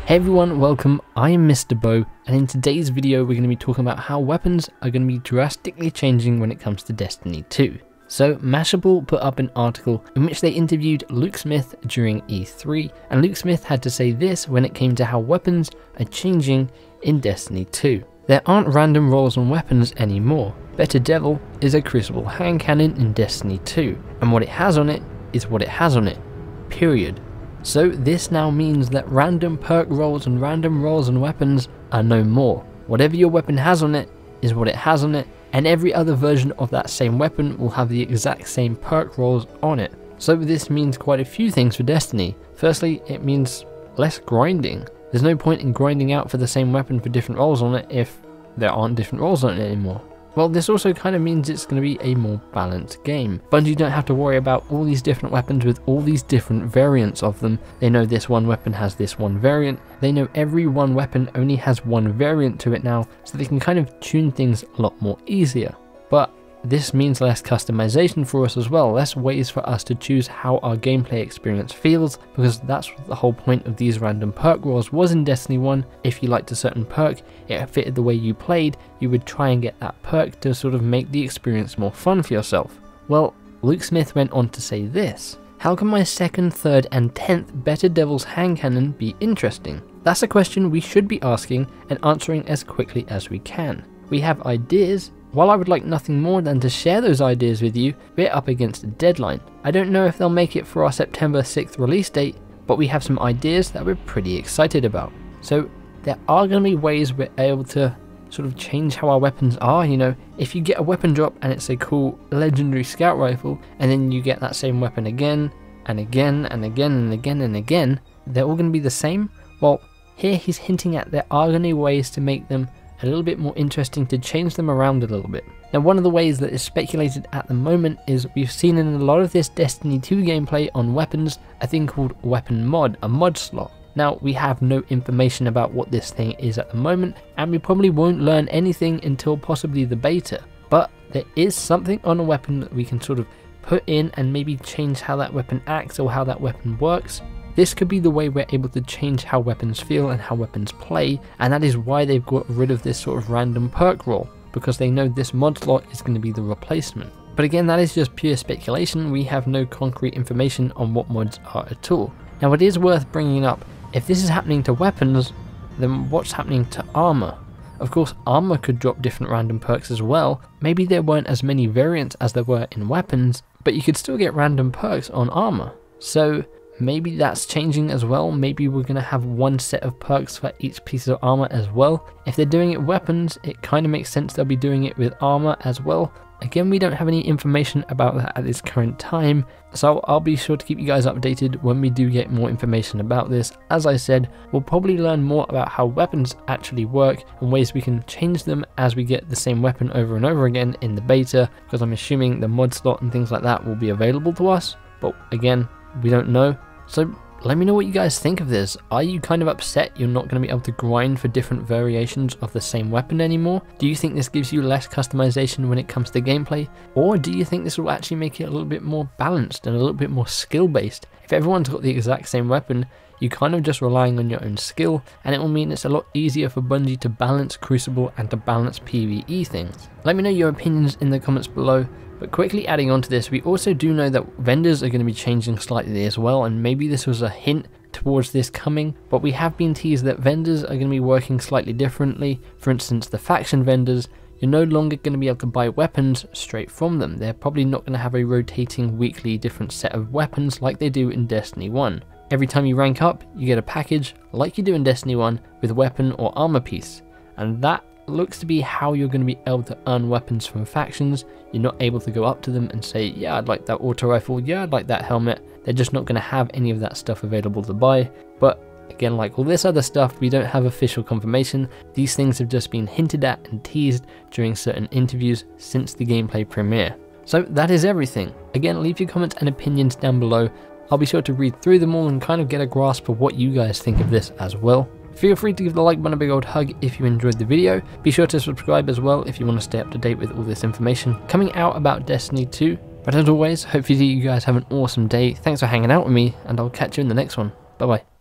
Hey everyone, welcome, I am MisterBo, and in today's video we're going to be talking about how weapons are going to be drastically changing when it comes to Destiny 2. So Mashable put up an article in which they interviewed Luke Smith during E3, and Luke Smith had to say this when it came to how weapons are changing in Destiny 2. There aren't random rolls on weapons anymore. Better Devil is a crucible hand cannon in Destiny 2, and what it has on it is what it has on it, period. So this now means that random perk rolls and random rolls on weapons are no more. Whatever your weapon has on it is what it has on it, and every other version of that same weapon will have the exact same perk rolls on it. So this means quite a few things for Destiny. Firstly, it means less grinding. There's no point in grinding out for the same weapon for different rolls on it if there aren't different rolls on it anymore. Well, this also kind of means it's going to be a more balanced game. Bungie don't have to worry about all these different weapons with all these different variants of them. They know this one weapon has this one variant. They know every one weapon only has one variant to it now, so they can kind of tune things a lot more easier. But this means less customization for us as well, less ways for us to choose how our gameplay experience feels, because that's what the whole point of these random perk rolls was in Destiny 1. If you liked a certain perk, it fitted the way you played, you would try and get that perk to sort of make the experience more fun for yourself. Well, Luke Smith went on to say this: how can my 2nd, 3rd and 10th Better Devil's hand cannon be interesting? That's a question we should be asking and answering as quickly as we can. We have ideas. While I would like nothing more than to share those ideas with you, we're up against a deadline. I don't know if they'll make it for our September 6th release date, but we have some ideas that we're pretty excited about. So there are going to be ways we're able to sort of change how our weapons are. You know, if you get a weapon drop and it's a cool legendary scout rifle, and then you get that same weapon again and again and again and again and again, they're all going to be the same. Well, here he's hinting at there are going to be ways to make them a little bit more interesting, to change them around a little bit. Now, one of the ways that is speculated at the moment is we've seen in a lot of this Destiny 2 gameplay on weapons a thing called weapon mod, a mod slot. Now, we have no information about what this thing is at the moment, and we probably won't learn anything until possibly the beta, but there is something on a weapon that we can sort of put in and maybe change how that weapon acts or how that weapon works. This could be the way we're able to change how weapons feel and how weapons play, and that is why they've got rid of this sort of random perk roll, because they know this mod slot is going to be the replacement. But again, that is just pure speculation. We have no concrete information on what mods are at all. Now, it is worth bringing up, if this is happening to weapons, then what's happening to armor? Of course, armor could drop different random perks as well. Maybe there weren't as many variants as there were in weapons, but you could still get random perks on armor. So maybe that's changing as well. Maybe we're going to have one set of perks for each piece of armor as well. If they're doing it with weapons, it kind of makes sense they'll be doing it with armor as well. Again, we don't have any information about that at this current time, so I'll be sure to keep you guys updated when we do get more information about this. As I said, we'll probably learn more about how weapons actually work and ways we can change them as we get the same weapon over and over again in the beta, because I'm assuming the mod slot and things like that will be available to us, but again, we don't know. So let me know what you guys think of this. Are you kind of upset you're not going to be able to grind for different variations of the same weapon anymore? Do you think this gives you less customization when it comes to gameplay? Or do you think this will actually make it a little bit more balanced and a little bit more skill based? If everyone's got the exact same weapon, you're kind of just relying on your own skill, and it will mean it's a lot easier for Bungie to balance Crucible and to balance PvE things. Let me know your opinions in the comments below. But quickly adding on to this, we also do know that vendors are going to be changing slightly as well, and maybe this was a hint towards this coming, but we have been teased that vendors are going to be working slightly differently. For instance, the faction vendors, you're no longer going to be able to buy weapons straight from them. They're probably not going to have a rotating weekly different set of weapons like they do in Destiny 1. Every time you rank up, you get a package like you do in Destiny 1 with weapon or armor piece, and that looks to be how you're going to be able to earn weapons from factions. You're not able to go up to them and say, yeah, I'd like that auto rifle, yeah, I'd like that helmet. They're just not going to have any of that stuff available to buy. But again, like all this other stuff, we don't have official confirmation. These things have just been hinted at and teased during certain interviews since the gameplay premiere. So that is everything. Again, leave your comments and opinions down below. I'll be sure to read through them all and kind of get a grasp of what you guys think of this as well. Feel free to give the like button a big old hug if you enjoyed the video. Be sure to subscribe as well if you want to stay up to date with all this information coming out about Destiny 2. But as always, hopefully you guys have an awesome day. Thanks for hanging out with me, and I'll catch you in the next one. Bye bye.